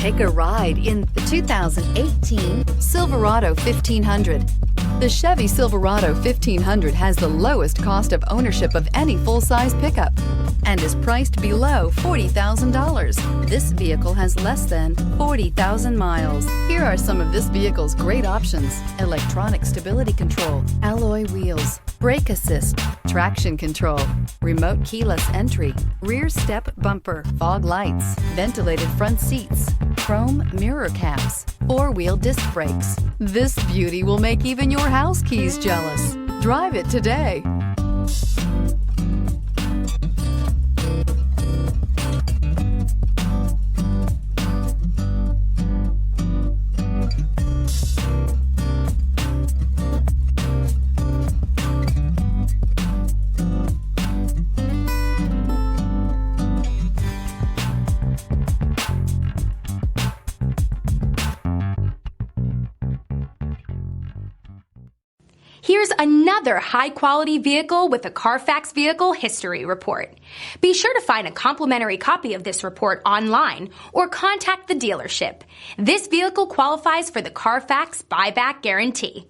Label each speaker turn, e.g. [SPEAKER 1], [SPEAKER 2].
[SPEAKER 1] Take a ride in the 2018 Silverado 1500. The Chevy Silverado 1500 has the lowest cost of ownership of any full-size pickup and is priced below $40,000. This vehicle has less than 40,000 miles. Here are some of this vehicle's great options: electronic stability control, alloy wheels, brake assist, traction control, remote keyless entry, rear step bumper, fog lights, ventilated front seats, chrome mirror caps, four-wheel disc brakes. This beauty will make even your house keys jealous. Drive it today.
[SPEAKER 2] Here's another high-quality vehicle with a Carfax Vehicle History Report. Be sure to find a complimentary copy of this report online or contact the dealership. This vehicle qualifies for the Carfax Buyback Guarantee.